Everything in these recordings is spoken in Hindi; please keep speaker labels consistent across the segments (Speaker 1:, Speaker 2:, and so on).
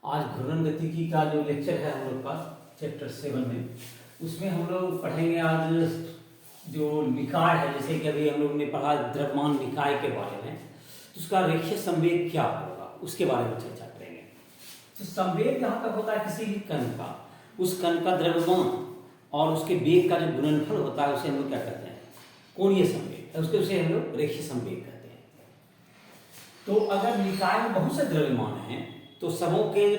Speaker 1: आज घूर्णन गतिकी का जो लेक्चर है हम लोग का चैप्टर 7 में, उसमें हम लोग पढ़ेंगे आज जो निकाय है। जैसे कि अभी हम लोग ने पढ़ा द्रव्यमान निकाय के बारे में, तो उसका रेखीय संवेग क्या होगा उसके बारे में चर्चा करेंगे। तो संवेग जहाँ तक होता है किसी भी कण का, उस कण का द्रव्यमान और उसके वेग का जो गुणनफल होता है उसे हम लोग क्या कहते हैं, कोणीय संवेग, उसके उसे हम लोग रेखीय संवेग कहते हैं। तो अगर निकाय में बहुत से द्रव्यमान हैं तो समूह के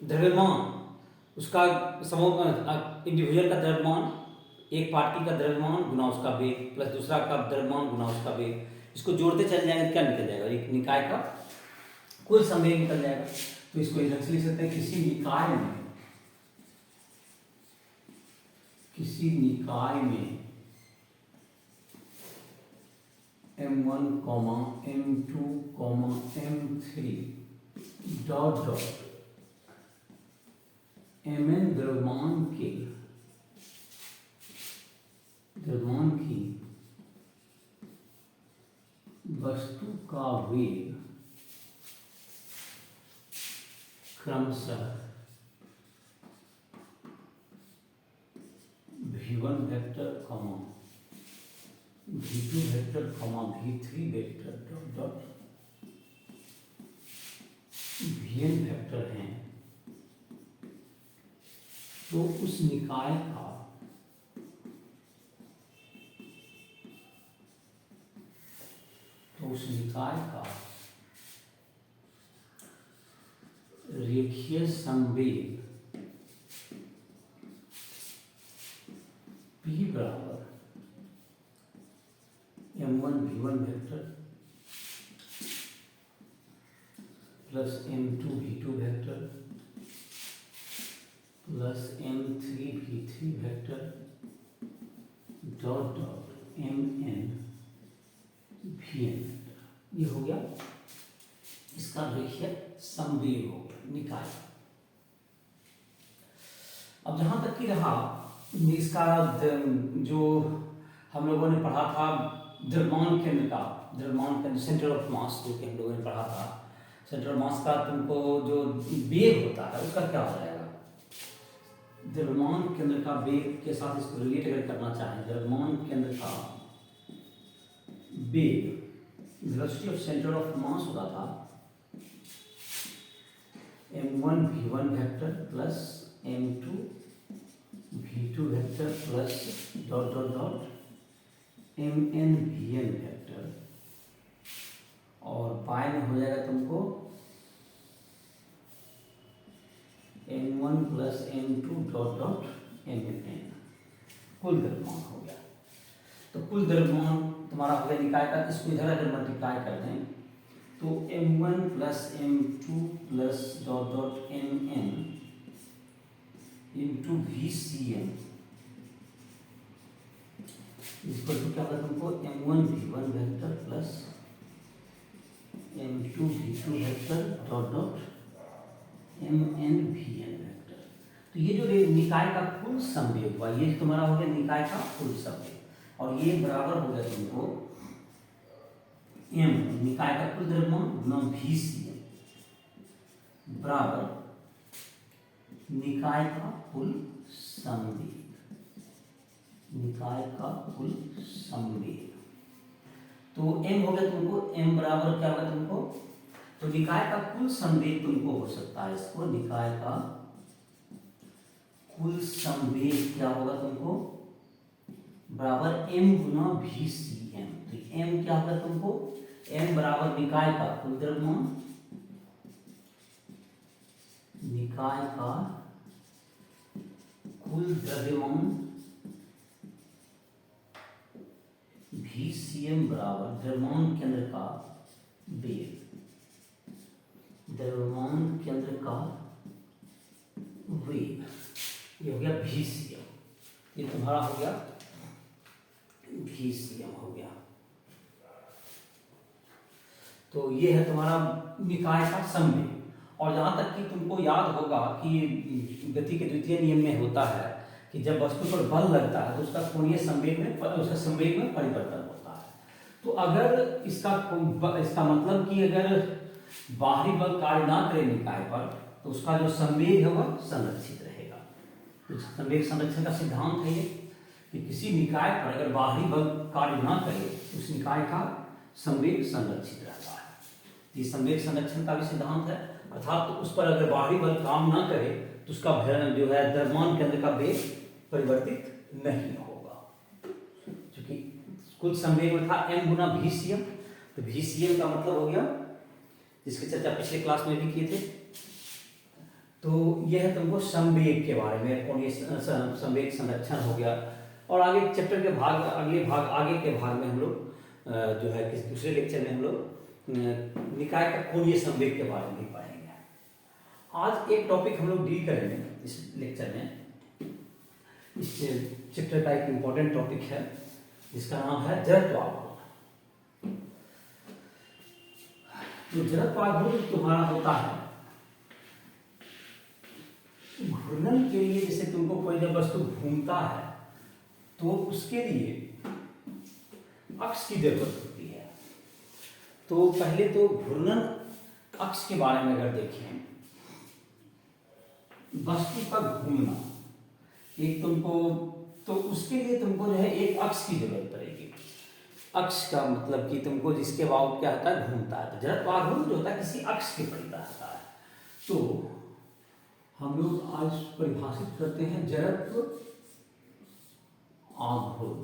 Speaker 1: द्रव्यमान, उसका समूह इंडिविजुअल का द्रव्यमान, एक पार्टी का द्रव्यमान गुना उसका वेग प्लस दूसरा का द्रव्यमान गुना उसका वेग, इसको जोड़ते चले जाएंगे क्या निकल जाएगा, एक निकाय का कुल संवेग निकल जाएगा। तो इसको इधर से लिख सकते हैं, किसी निकाय में M1, M2, M3 dot Mn द्रव्यमान की वस्तु का वेग क्रमशः V1 vector, V2 vector, V3 vector dot Vn vector हैं, तो उस निकाय का रेखीय संवेग P बराबर M1 V1 vector plus M2 V2 vector plus M3 V3 vector dot Mn Vn vector, ये हो गया इसका रेखीय संवेग हो गया निकाय। अब जहां तक की रहा इसका जो हम लोगों ने पढ़ा था द्रव्यमान केंद्र सेंटर ऑफ मास, जो कि हम लोगों ने पढ़ा था सेंटर ऑफ मास का, तुमको जो वेग होता है उसका क्या हो जाएगा, द्रव्यमान केंद्र का वेग के साथ इसको रिलेट अगर करना चाहें, द्रव्यमान केंद्र का वेग velocity of centre of mass होता था M1 V1 vector plus M2 V2 vector plus dot Mn Vn vector, और बाय में हो जाएगा तुमको N1 plus M2 dot Mn, कुल द्रव्यमान हो गया। तो कुल द्रव्यमान तुम्हारा हो गया निकाय का। इसको इधर अगर मल्टीप्लाई कर दें तो M1 plus M2 plus dot Mn into VCn इसको क्या होगा तुमको M1 V1 vector plus M2 V2 vector dot Mn Vn vector. तो ये जो निकाय का कुल संवेग हुआ, ये तुम्हारा हो गया निकाय का कुल संवेग, और ये बराबर हो गया तुमको M निकाय का कुल द्रव्यमान गुना VCn बराबर निकाय का कुल संवेग, तो M हो गया तुमको, M बराबर क्या होगा तुमको, तो निकाय का कुल संवेग तुमको हो सकता है, इसको निकाय का कुल संवेग क्या होगा तुमको बराबर M गुना VCn। तो M क्या होगा तुमको, M बराबर निकाय का कुल द्रव्यमान, VCm बराबर द्रव्यमान केंद्र का वेग, ये हो गया VCm, ये तुम्हारा हो गया VCm हो गया। तो ये है तुम्हारा निकाय का संवेग। और जहां तक कि तुमको याद होगा कि गति के द्वितीय नियम में होता है कि जब वस्तु पर बल लगता है तो उसका कोणीय संवेग में परिवर्तन होता है। तो अगर इसका मतलब कि अगर बाहरी बल कार्य ना करे निकाय पर, तो उसका जो संवेग है वह संरक्षित रहेगा। तो संवेग संरक्षण का सिद्धांत है ये कि किसी निकाय पर अगर बाहरी बल कार्य न करे तो उस निकाय का संवेग संरक्षित रहता है। ये संवेग संरक्षण का भी सिद्धांत है, अर्थात तो उस पर अगर बाहरी बल काम न करे तो उसका जो है द्रव्यमान केंद्र का वेग परिवर्तित नहीं होगा। क्योंकि कुल संवेग में था m गुना VCM, तो VCM का मतलब हो गया, जिसकी चर्चा पिछले क्लास में भी किए थे। तो यह है तुमको संवेग के बारे में, और ये संवेग संरक्षण हो गया। और आगे चैप्टर के आगे के भाग में हम लोग जो है किसी दूसरे लेक्चर में हम लोग निकाय का कोणीय संवेग के बारे में भी पढ़ेंगे। आज एक टॉपिक हम लोग डील करेंगे इस लेक्चर में। इस चैप्टर का एक इम्पोर्टेंट टॉपिक है जिसका नाम है जड़त्व आघूर्ण। तो जड़त्व आघूर्ण तुम्हारा होता है घूर्णन के लिए। जैसे तुमको कोई जब वस्तु घूमता है तो उसके लिए अक्ष की जरूरत होती है। तो पहले तो घूर्णन अक्ष के बारे में अगर देखें, वस्तु का घूमना एक तुमको, तो उसके लिए तुमको जो है एक अक्ष की जरूरत पड़ेगी। अक्ष का मतलब कि तुमको जिसके बाद क्या होता है, घूमता है। तो जड़त्व आघूर्ण जो होता है किसी अक्ष के परितः होता है। तो हम लोग आज परिभाषित करते हैं जड़त्व आघूर्ण।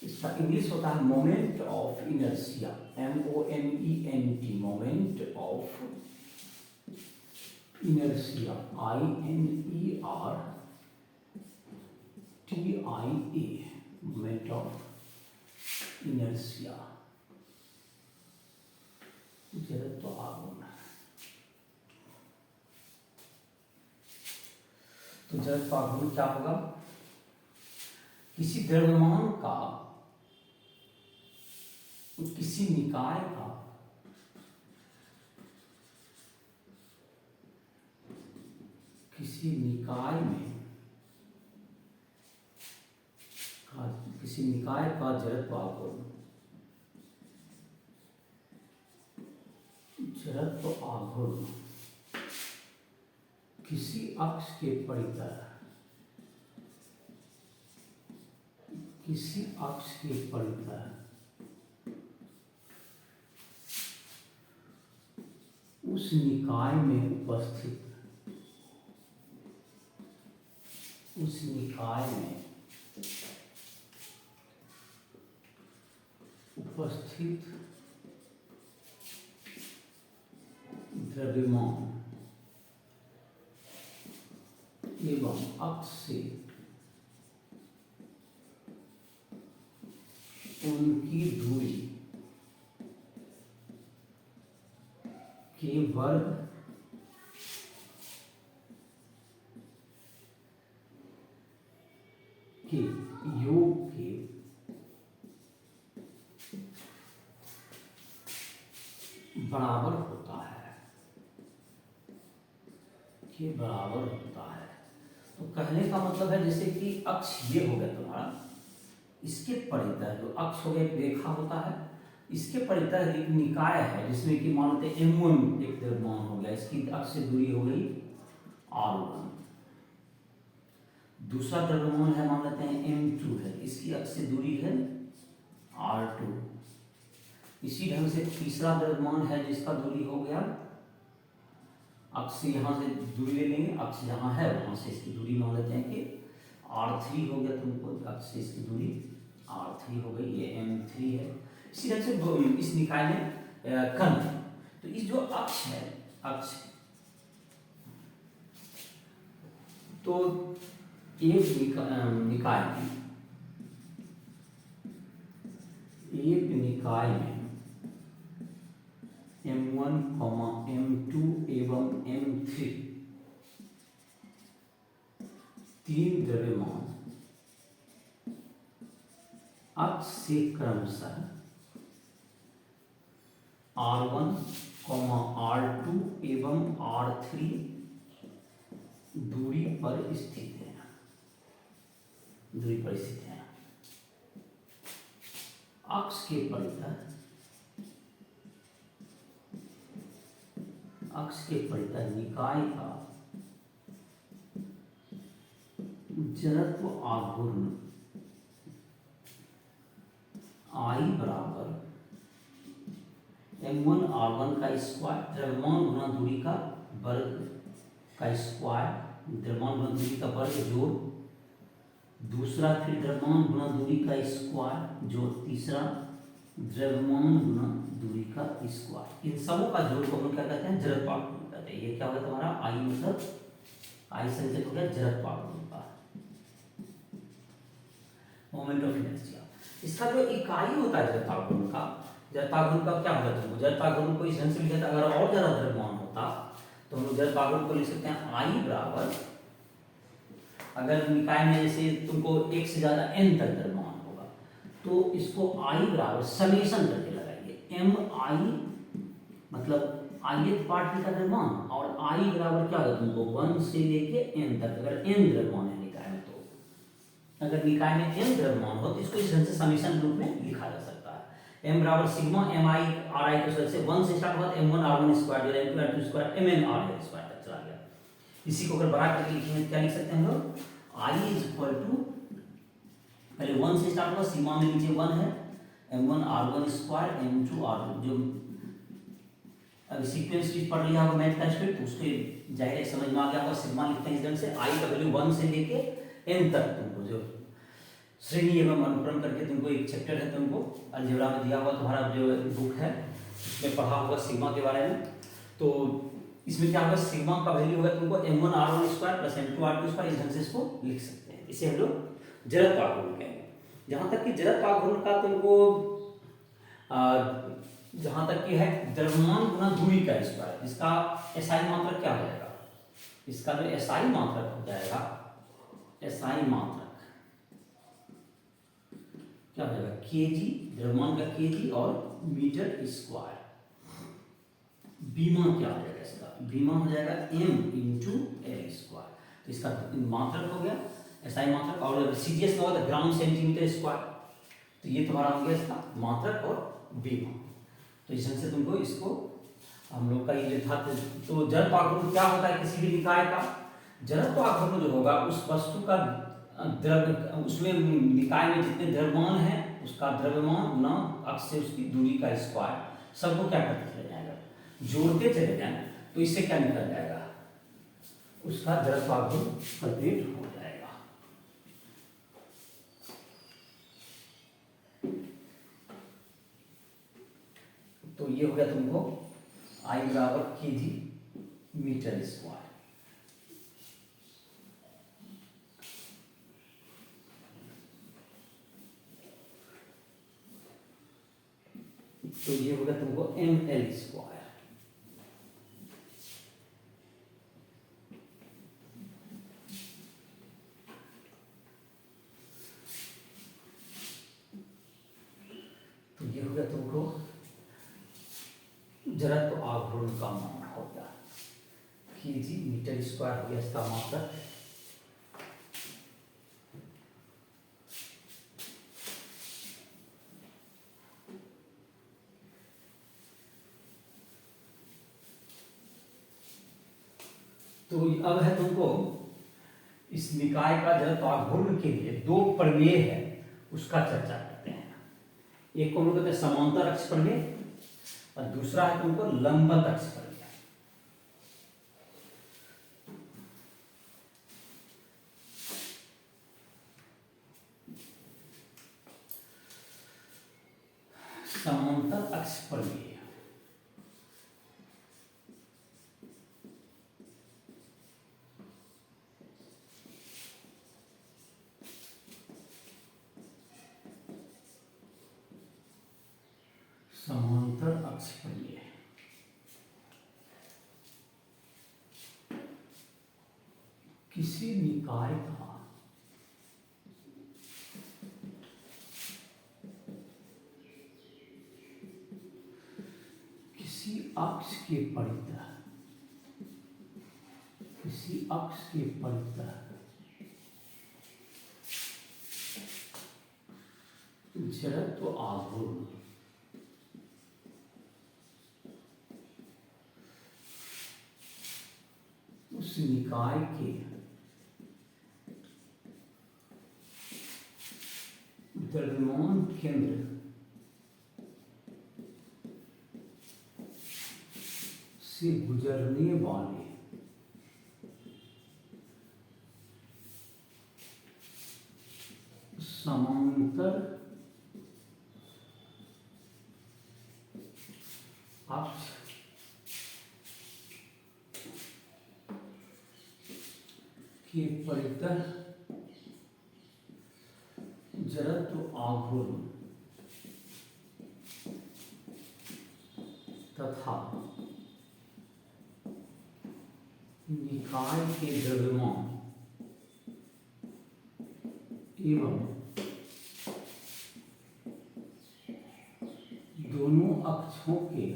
Speaker 1: इसका इंग्लिश होता है moment of inertia, MOMENT, moment of inertia, INERTIA, moment of inertia, जड़त्व आघूर्ण। तो जड़त्व आघूर्ण क्या होगा, किसी द्रव्यमान का, किसी निकाय का किसी निकाय में किसी निकाय का जड़त्व आघूर्ण, जड़त्व आघूर्ण किसी अक्ष के परितः, किसी अक्ष के परितः उस निकाय में उपस्थित, उस निकाय में उपस्थित द्रव्यमान एवं अक्ष से उनकी दूरी के वर्ग के योग के बराबर होता है, के बराबर होता है। तो कहने का मतलब है जैसे कि अक्ष ये हो गया तुम्हारा, इसके परितः जो अक्ष हो गया एक रेखा होता है, इसके परितः एक निकाय है जिसमें कि मान लेते हैं M1 एक द्रव्यमान हो गया, इसकी अक्ष से दूरी हो गई R1। दूसरा द्रव्यमान है मान लेते हैं M2 है, इसकी अक्ष से दूरी है R2। इसी ढंग से तीसरा द्रव्यमान है जिसका दूरी हो गया, अक्ष से यहाँ से दूरी ले लेंगे, अक्ष जहाँ है वहां से इसकी दूरी मान लेते हैं कि R3 हो गया, तुमको अक्ष से इसकी दूरी R3 हो गई, ये M3 है। इसी ढंग से इस निकाय में कण है। तो इस जो अक्ष है, अक्ष तो एक निकाय में M1, M2 एवं M3 तीन द्रव्यमान अक्ष से क्रमशः R1, R2 एवं R3 दूरी पर स्थित है, दूरी पर स्थित है। अक्ष के परितः अक्ष के परितः निकाय का जड़त्व आघूर्ण I बराबर m1r1 का स्क्वायर द्रव्यमान गुना दूरी का वर्ग का स्क्वायर, द्रव्यमान गुना दूरी का वर्ग जोड़ दूसरा, फिर द्रव्यमान गुना दूरी का स्क्वायर जोड़ तीसरा, द्रव्यमान गुना दूरी का स्क्वायर। इन सबों का जोड़ को हम क्या कहते हैं? जड़त्वाघूर्ण कहते हैं। ये क्या होगा तुम्हारा? आई मतलब आई संकेत हो गया जड़त्वाघूर्ण का, मोमेंट ऑफ इनर्शिया। इसका जो इकाई होता है जड़त्वाघूर्ण का, जड़त्वाघूर्ण का क्या होता है? जड़त्वाघूर्ण को इस ढंग से लिखा था, अगर और ज्यादा द्रव्यमान होता तो हम लोग जड़त्वाघूर्ण को लिख सकते हैं आई बराबर, अगर निकाय में जैसे तुमको एक से ज्यादा n तक द्रव्यमान होगा तो इसको आई बराबर समेशन करके लगाइए, एम आई मतलब ith पार्ट का द्रव्यमान, और आई बराबर क्या होगा तुमको 1 से लेके n तक, अगर n द्रव्यमान है निकाय में, तो अगर निकाय में n द्रव्यमान हो तो इसको इस ढंग से समेशन रूप में लिखा जा सकता है। m बराबर sigma M I R I के से 1 से स्टार्ट हुआ तो m1 r1 square divided by 2 square mn r square तक चला गया। इसी को अगर बढ़ा करके लिखेंगे क्या लिख सकते हैं हम लोग? I इज इक्वल टू, पहले 1 से स्टार्ट हुआ, सीमा में नीचे 1 है, m1 r1 square m2 r2, जो अब सीक्वेंस चीज पढ़ लिया होगा मैथ का स्क्रिप्ट, तो उसके जाहिर है समझ में आ गया होगा। सिग्मा लिखते हैं इस ढंग से, I का वैल्यू 1 से लेके n तक, तुमको जो श्रेणी एवं अनुक्रम करके तुमको एक चैप्टर है तुमको अलजेब्रा में दिया हुआ, तुम्हारा जो बुक है उसमें पढ़ा होगा सिग्मा के बारे में। तो इसमें क्या होगा? सिग्मा का वैल्यू होगा तुमको m1 r1 square plus m2 r2 square, इस ढंग से इसको लिख सकते हैं। इसे हम लोग जड़त्वाघूर्ण कहेंगे। जहां तक कि जड़त्वाघूर्ण का तुमको जहां तक कि है द्रव्यमान गुना दूरी का स्क्वायर, इसका एसआई मात्रक क्या हो जाएगा? इसका जो एसआई मात्रक हो जाएगा, एसआई मात्रक क्या हो जाएगा? केजी, द्रव्यमान का केजी और मीटर स्क्वायर। बीमा क्या हो जाएगा? इसका बीमा हो जाएगा m इंटू एल स्क्वायर। तो इसका मात्रक हो गया एसआई मात्रक, और सीजीएस का होगा ग्राम सेंटीमीटर स्क्वायर। तो ये तुम्हारा हो गया इसका मात्रक और बीमा। तो इस ढंग से तुमको इसको हम लोग का ये था। तो जड़त्वाघूर्ण क्या होता है किसी भी निकाय का? जड़त्वाघूर्ण जो होगा उस वस्तु का द्रव्य, उसमें निकाय में जितने द्रव्यमान है उसका द्रव्यमान गुना अक्ष से उसकी दूरी का स्क्वायर, सबको क्या करते चले जाएगा? जोड़ते चले जाएंगे। तो इससे क्या निकल जाएगा? उसका जड़त्वाघूर्ण कंप्लीट हो जाएगा। तो ये हो गया तुमको I बराबर केजी मीटर स्क्वायर। तो ये होगा तुमको ml स्क्वायर। तो ये होगा तुमको जड़त्व आघूर्ण का मान हो गया, केजी मीटर स्क्वायर हो गया इसका मात्रक। तो अब है तुमको इस निकाय का जड़त्वाघूर्ण के लिए दो प्रमेय है उसका चर्चा करते हैं। एक को हम लोग कहते हैं समांतर अक्ष प्रमेय और दूसरा है तुमको लंबवत अक्ष प्रमेय। समांतर अक्ष प्रमेय समांतर अक्ष प्रमेय किसी निकाय का किसी अक्ष के परितः, किसी अक्ष के परितः जड़त्व आघूर्ण उस निकाय के द्रव्यमान केंद्र से गुजरने वाले समांतर अक्ष के परितः जड़त्व आघूर्ण तथा निकाय के द्रव्यमान एवं दोनों अक्षों के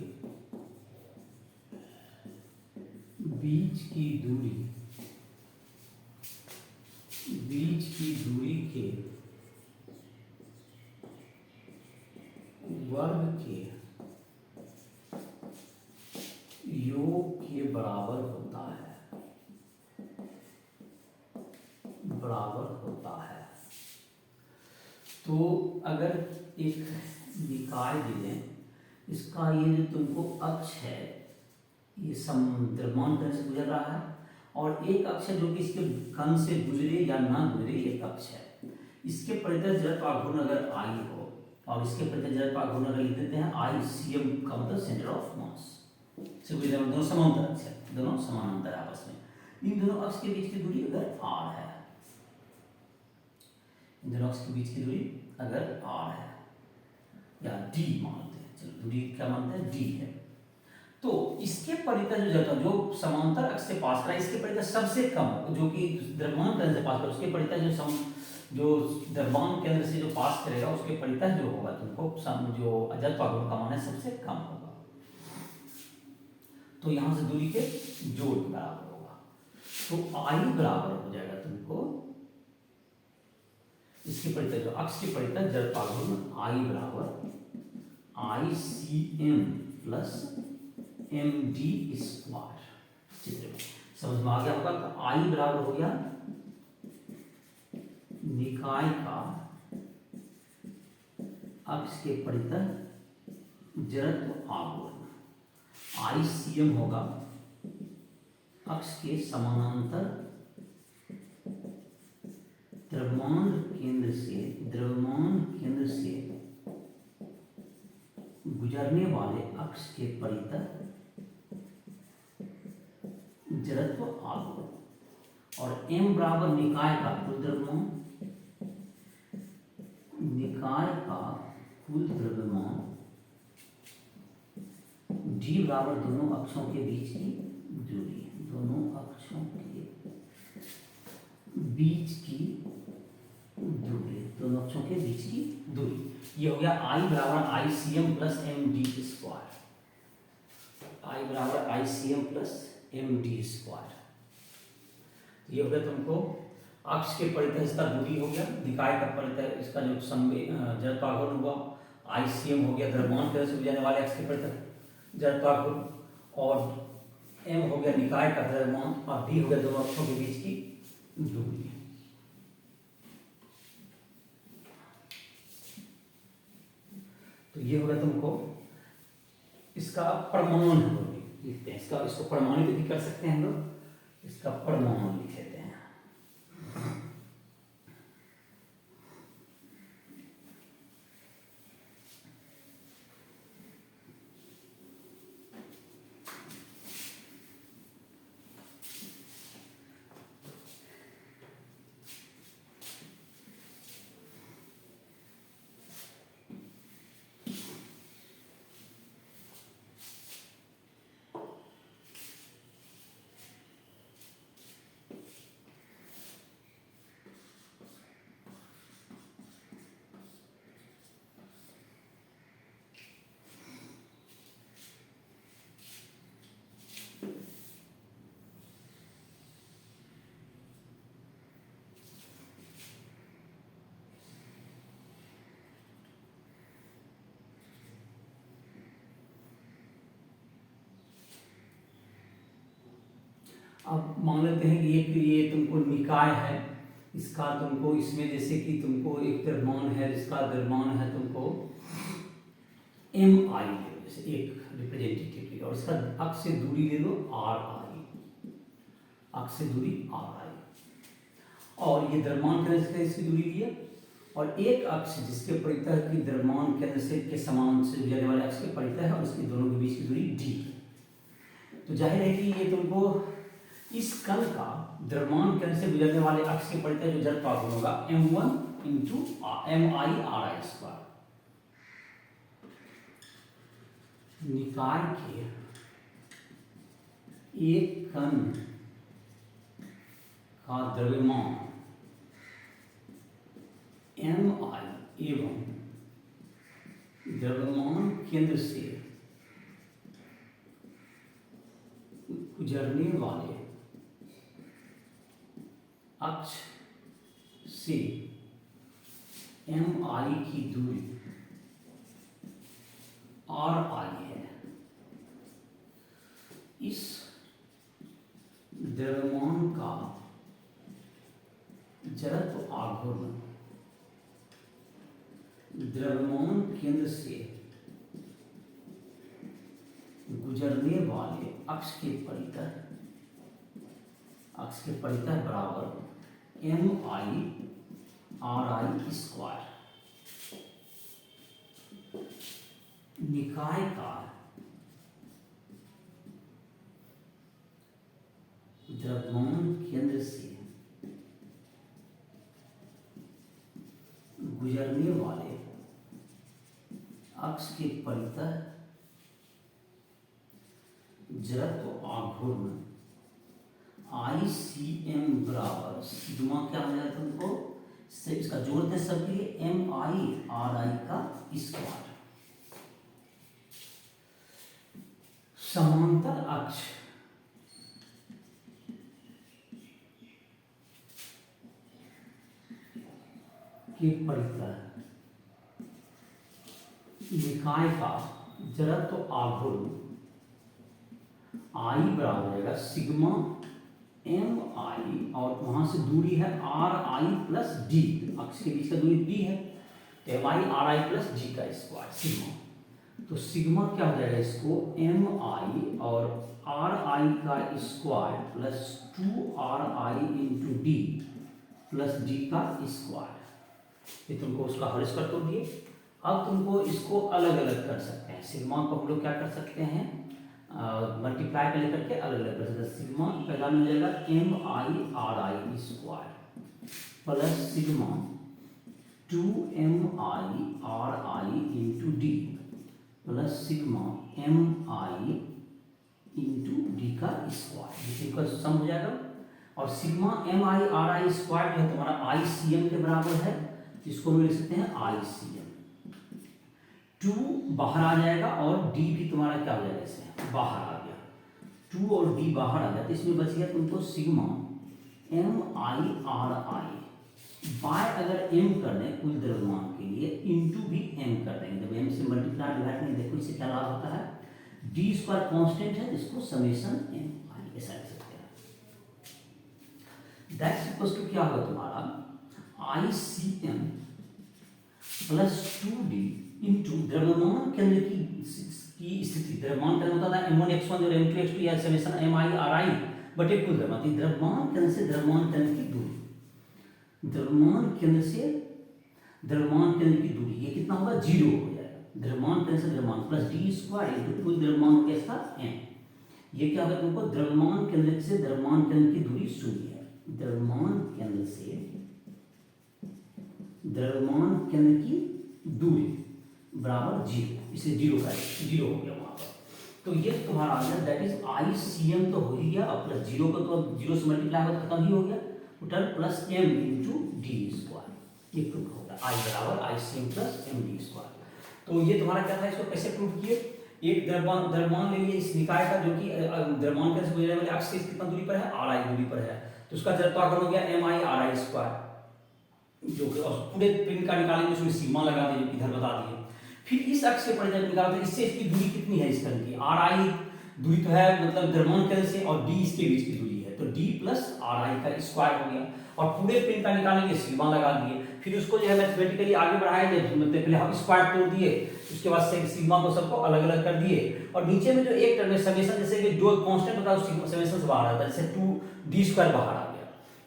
Speaker 1: बीच की दूरी के वर्ग के योग के बराबर होता है। तो अगर एक निकाय दे दें, इसका ये जो तुमको अक्ष है, ये द्रव्यमान कण से गुजर रहा है, और एक अक्ष है जो कि इसके कण से गुजरे या ना गुजरे, ये अक्ष है। इसके परितः जड़त्व आघूर्ण अगर आई हो, और इसके परितः जड़त्व आघूर्ण अगर लिख देते हैं आई सीएम का मतलब सेंटर ऑफ मास से गुजरे, दोनों समांतर अक्ष है, दोनों समानांतर आपस में। इन दोनों अक्ष के बीच की दूरी अगर आर है, इन दोनों अक्ष के बीच की दूरी अगर आर है या डी मानते हैं, चलो दूरी क्या मानते हैं, डी है। तो इसके परितः जो जड़त्व जो समांतर अक्ष से पास कर रहा है, इसके परितः सबसे कम जो कि द्रव्यमान केंद्र से पास कर, उसके परितः जो द्रव्यमान केंद्र से जो पास करेगा, उसके परितः जो होगा तुमको जो जड़त्व आघूर्ण का मान है सबसे कम होगा। तो यहां से दूरी के जोड़ के बराबर होगा। तो आई बराबर हो जाएगा तुमको इसके परितः जो अक्ष के परितः जड़त्व आघूर्ण आई बराबर I C M plus M D square. चित्र में समझ में आ गया होगा। तो आई बराबर हो गया निकाय का अक्ष के परितः जड़त्व आघूर्ण, आई सी एम होगा अक्ष के समानांतर द्रव्यमान केंद्र से गुजरने वाले अक्ष के परितः जड़त्व आघूर्ण, और m बराबर निकाय का कुल द्रव्यमान, निकाय का कुल द्रव्यमान, d बराबर दोनों अक्षों के बीच की दूरी, दोनों अक्षों के बीच की दूरी, दोनों अक्षों के बीच की दूरी। ये हो गया I बराबर I C M plus M D square, I बराबर I C M plus M D square. ये हो गया तुमको अक्ष के परितः इसका दूरी हो गया, निकाय का परितः इसका जो जड़त्व आघूर्ण हुआ, आई सी एम हो गया द्रव्यमान केंद्र से गुजरने वाले अक्ष के परितः जड़त्व आघूर्ण, और एम हो गया निकाय का द्रव्यमान, और डी हो गया दोनों अक्षों के बीच की दूरी। तो ये होगा तुमको इसका प्रमाण हम लोग लिखते हैं, इसको प्रमाणित भी कर सकते हैं हम लोग, इसका प्रमाण लिख लेते हैं। अब मान लेते हैं कि एक ये तुमको निकाय है, इसका तुमको इसमें जैसे कि तुमको एक द्रव्यमान है, जिसका द्रव्यमान है तुमको एम आई, जैसे एक रिप्रेजेंटेटिव, और इसका अक्ष से दूरी ले लो आर आई, अक्ष से दूरी आर आई, और ये द्रव्यमान केंद्र से इसकी दूरी लिया, और एक अक्ष जिसके परितः की द्रव्यमान केंद्र से के समान से गुजरने वाले अक्ष के परितः है, और इसके दोनों के बीच की दूरी डी। तो जाहिर है कि ये तुमको इस कण का द्रव्यमान केंद्र से गुजरने वाले अक्ष के परितः जो जड़ प्राप्त होगा m1 into M I R I square. निकाय के एक कण का द्रव्यमान एम आई एवं द्रव्यमान केंद्र से गुजरने वाले अक्ष से एम आई की दूरी आर आई है। इस द्रव्यमान का जड़त्व आघूर्ण द्रव्यमान केंद्र से गुजरने वाले अक्ष के परितः बराबर M I R I square. निकाय का द्रव्यमान केंद्र से गुजरने वाले अक्ष के परितः जड़त्व आघूर्ण आई सी एम बराबर सिग्मा क्या हो जाएगा तुमको, इसका जोड़ दे सबके लिए एम आई आर आई का स्क्वायर। समांतर अक्ष के परितः निकाय का जड़त्व आघूर्ण आई बराबर हो जाएगा सिग्मा एम आई, और वहां से दूरी है आर आई प्लस डी, अक्ष के बीच का दूरी डी है, M I R I plus जी का स्क्वायर सिग्मा। तो सिग्मा क्या हो जाएगा, इसको एम आई और आर आई का square plus 2 RI into D plus D का स्क्वायर। ये तुमको उसका हल कर तो दिए। अब तुमको इसको अलग अलग कर सकते हैं। सिग्मा को हम लोग क्या कर सकते हैं, मल्टीप्लाई कर लेकर के अलग अलग कर सकते हैं। सिग्मा पहला मिल जाएगा M I R I square plus sigma 2MI into D plus sigma MI into D का स्क्वायर, जिसका सम हो जाएगा। और सिग्मा MI स्क्वायर जो है तुम्हारा ICM के बराबर है, इसको हम लिख सकते हैं ICM। 2 बाहर आ जाएगा और D भी तुम्हारा क्या हो जाएगा, इससे बाहर आ गया। 2 और D बाहर आ गया तो इसमें बच गया तुमको सिग्मा MI बाय अगर m कर दें कुल द्रव्यमान के लिए इंटू भी m कर देंगे। जब m से मल्टीप्लाई डिवाइड करेंगे, देखो इससे क्या लाभ होता है, d स्क्वायर कांस्टेंट है, इसको समेशन mi ऐसा लिख सकते हैं। दैट्स इक्वल्स टू क्या होगा तुम्हारा ICM प्लस 2d इंटू द्रव्यमान केंद्र की स्थिति। द्रव्यमान केंद्र होता है m1x1 और m2x2 या समेशन mi/ri बटे कुल द्रव्यमान। द्रव्यमान केंद्र से द्रव्यमान केंद्र की दूरी, द्रव्यमान केंद्र से द्रव्यमान केंद्र की दूरी ये कितना होगा, 0 हो जाएगा। द्रव्यमान केंद्र से द्रव्यमान प्लस डी स्क्वायर इंटू कुल द्रव्यमान के साथ m। ये क्या होगा तुमको, द्रव्यमान केंद्र से द्रव्यमान केंद्र की दूरी 0 है। द्रव्यमान केंद्र से द्रव्यमान केंद्र की दूरी बराबर 0, इसे 0 का 0 हो गया वहां पर। तो ये तुम्हारा आंसर दैट इज ICM तो हो ही गया, और प्लस 0 को तो अब 0 से मल्टीप्लाई होगा खत्म ही हो गया, total plus m into D square. ये प्रूफ होगा I बराबर ICM प्लस md स्क्वायर। तो ये तुम्हारा क्या था, इसको कैसे प्रूफ किए, एक द्रव्यमान ले लिए इस निकाय का जो कि द्रव्यमान के गुजरने वाले अक्ष से कितना दूरी पर है, RI दूरी पर है, तो उसका जड़त्वाकर्षण हो गया MI/RI स्क्वायर, जो कि पूरे पिंड का निकालेंगे, उसमें सीमा लगा दें जो कि इधर बता दिए। फिर इस अक्ष से पड़े जब निकालते हैं, इससे इसकी दूरी कितनी है, इस कण की RI दूरी तो है मतलब द्रव्यमान केंद्र से, और d इसके बीच की दूरी है। तो डी प्लस आर आई का स्क्वायर हो गया। और पूरे पिन का निकालेंगे, सिग्मा लगा दिए, फिर उसको जो है मैथमेटिकली आगे बढ़ाया, मतलब पहले हम स्क्वायर तोड़ दिए, उसके बाद से सिग्मा को सबको अलग अलग कर दिए, और नीचे में जो एक टर्म है समेशन, जैसे कि जो कांस्टेंट होता है उस समेशन से बाहर आता है, जैसे 2d² बाहर आ गया।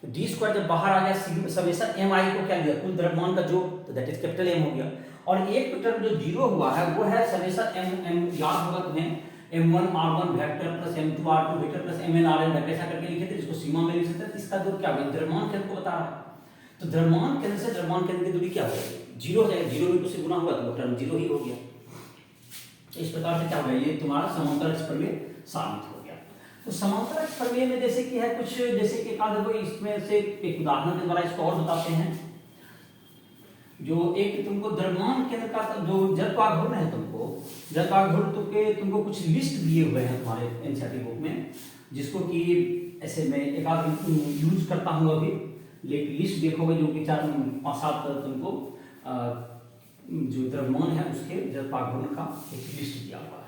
Speaker 1: d² जब बाहर आ गया, समेशन mi को क्या लिया, कुल द्रव्यमान का जो, तो दैट इज कैपिटल M हो गया। और एक टर्म जो जीरो हुआ है वो है समेशन m, याद होगा तुम्हें, m1 r1 vector plus m2 r2 vector plus mn rn vector, ऐसा करके लिखे थे, इसको सिग्मा में लिख सकते हैं। इसका दूर क्या होगा, द्रव्यमान केंद्र को बता रहा है, तो द्रव्यमान केंद्र से द्रव्यमान केंद्र की दूरी क्या हो जाएगी, जीरो हो जाएगी, जीरो में से गुना हुआ तो टर्म जीरो ही हो गया। इस प्रकार से क्या हो गया, ये तुम्हारा समांतर अक्ष प्रमेय साबित हो गया। तो समांतर अक्ष प्रमेय में जैसे कि है कुछ, जैसे कि कहा देखो, इसमें से एक उदाहरण के द्वारा इसको और बताते हैं। जो एक तुमको द्रव्यमान केंद्र का जो जड़त्वाघूर्ण है, तुमको जड़त्वाघूर्ण तुमको कुछ लिस्ट दिए हुए हैं तुम्हारे एनसीईआरटी बुक में, जिसको कि ऐसे मैं एक आध यूज करता हूँ अभी, लेकिन लिस्ट देखोगे जो कि 4-5-7 तुमको जो द्रव्यमान है उसके जड़त्वाघूर्ण का एक लिस्ट दिया हुआ है।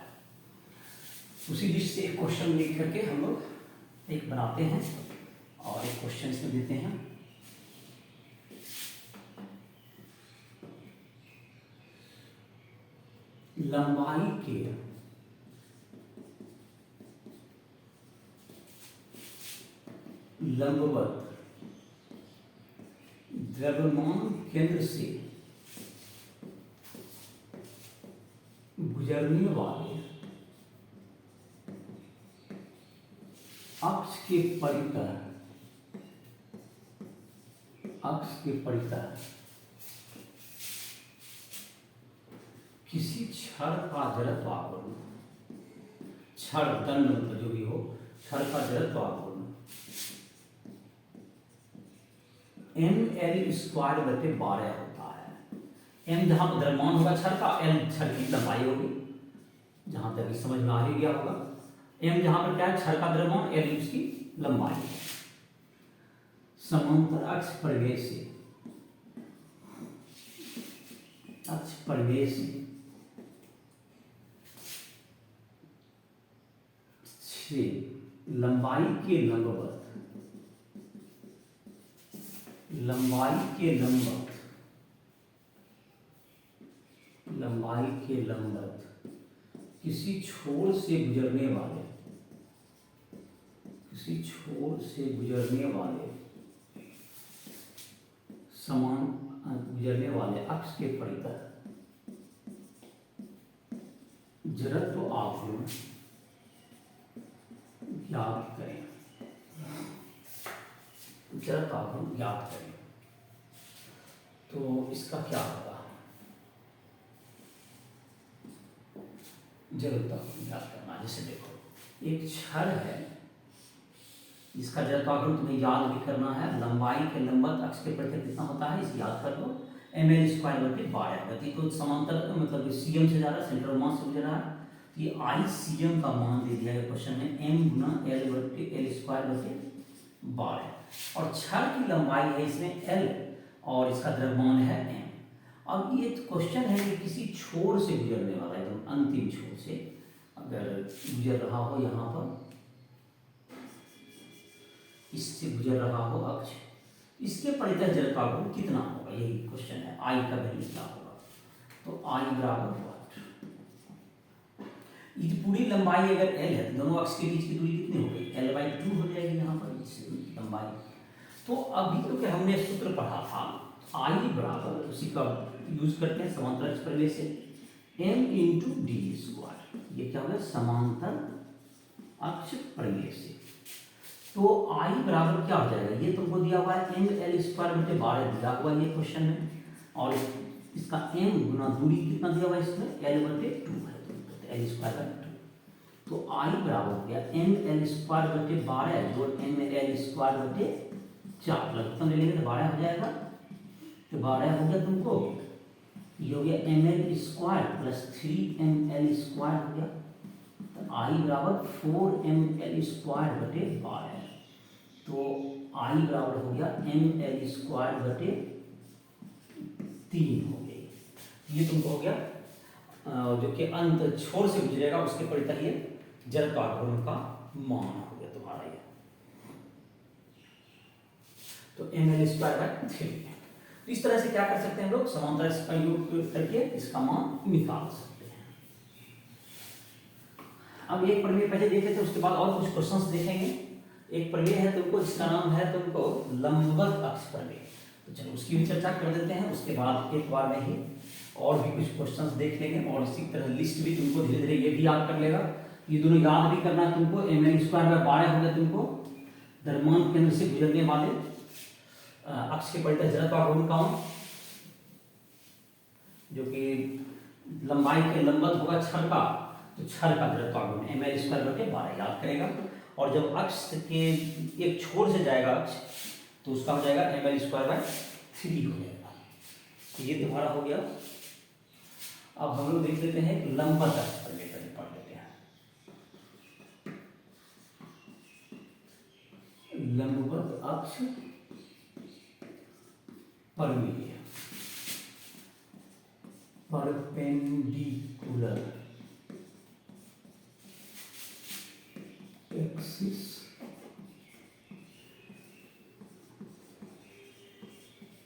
Speaker 1: उसी लिस्ट से एक क्वेश्चन लिख करके हम लोग एक बनाते हैं और एक क्वेश्चन इसमें देते हैं। लंबाई के लंबवत द्रव्यमान केंद्र से गुजरने वाले अक्ष के परितः किसी छड़ का जड़त्वाघूर्ण, छड़ दंड मतलब जो भी हो, छड़ का जड़त्वाघूर्ण ml²/12 होता है। m जहां पर द्रव्यमान होगा छड़ का, l छड़ की लंबाई होगी, जहां तक समझ में आ ही गया होगा। m जहां पर क्या है, छड़ का द्रव्यमान, l उसकी लंबाई है। समांतर अक्ष परिवेश से लंबाई के लंबवत किसी छोर से गुजरने वाले अक्ष के परितः जड़त्वाघूर्ण ज्ञात करें। तो इसका क्या होगा, जड़त्वाघूर्ण ज्ञात करना। जैसे देखो एक छड़ है, इसका जड़त्वाघूर्ण तुम्हें याद भी करना है, लंबाई के लंबवत अक्ष के परितः कितना होता है इसे याद कर लो, ml²/12। गति तो समांतर मतलब cm से जा रहा है, सेंट्रल मास से गुजर रहा है, तो ये I cm का मान दे दिया है क्वेश्चन में, m गुना l/l²/12। और छड़ की लंबाई है इसमें l और इसका द्रव्यमान है m। अब ये क्वेश्चन है कि किसी छोर से गुजरने वाला है, तो अंतिम छोर से अगर गुजर रहा हो, यहाँ पर इससे गुजर रहा हो अक्ष, इसके परितः जड़त्वाघूर्ण कितना होगा, यही क्वेश्चन है। I का वैल्यू क्या होगा, तो I बराबर व्हाट, ये पूरी लंबाई अगर l है तो दोनों अक्ष के बीच की दूरी कितनी हो गई, l/2 हो जाएगी यहाँ पर लंबाई। तो अभी तो क्या हमने सूत्र पढ़ा था, I बराबर, उसी का यूज करते हैं समांतर अक्ष परिवेश से, m × d²। ये क्या होगा, समांतर अक्ष परिवेश से। तो I बराबर क्या हो जाएगा, ये तुमको दिया हुआ है ml²/12 दिया हुआ ये क्वेश्चन में, और इसका m गुना दूरी कितना दिया हुआ है इसमें, l/2 है, तो l²/2। तो I बराबर हो गया ml²/12 जोड़ ml²/4, लघुत्तम ले लेंगे तो 12 हो जाएगा, तो 12 हो गया तुमको, ये हो गया ml² + 3ml² हो गया, तो I बराबर 4ml²/12। तो I बराबर हो गया ml²/3 हो गई। ये तुमको हो गया जो कि अंत छोर से गुजरेगा उसके परितः ये जड़त्वाघूर्ण का मान हो गया तुम्हारा ये। तो ml²/3। तो इस तरह से क्या कर सकते हैं हम लोग, समांतर का योग करके इसका मान निकाल सकते हैं। अब एक प्रमेय पहले देख लेते हैं, उसके बाद और कुछ क्वेश्चंस देखेंगे। एक प्रमेय है तुमको, जिसका नाम है तुमको लंबवत अक्ष प्रमेय। तो चलो उसकी भी चर्चा कर देते हैं, उसके बाद एक बार में ही और भी कुछ क्वेश्चंस देख लेंगे, और इसी तरह लिस्ट भी तुमको धीरे धीरे ये भी याद कर लेगा। ये दोनों याद भी करना है तुमको। ml²/12 हो गया तुमको द्रव्यमान केंद्र से गुजरने वाले अक्ष के परितः जड़त्वाघूर्ण कौण, जो कि लंबाई के लंबवत होगा छड़ का, तो छड़ का जड़त्वाघूर्ण ml²/12 याद करेगा। और जब अक्ष के एक छोर से जाएगा अक्ष, तो उसका हो जाएगा ml²/3 हो जाएगा। तो ये तुम्हारा हो गया। अब हम लोग देख लेते हैं लंबवत अक्ष प्रमेय, पढ़ लेते हैं। लंबवत अक्ष प्रमेय, परपेंडिकुलर एक्सिस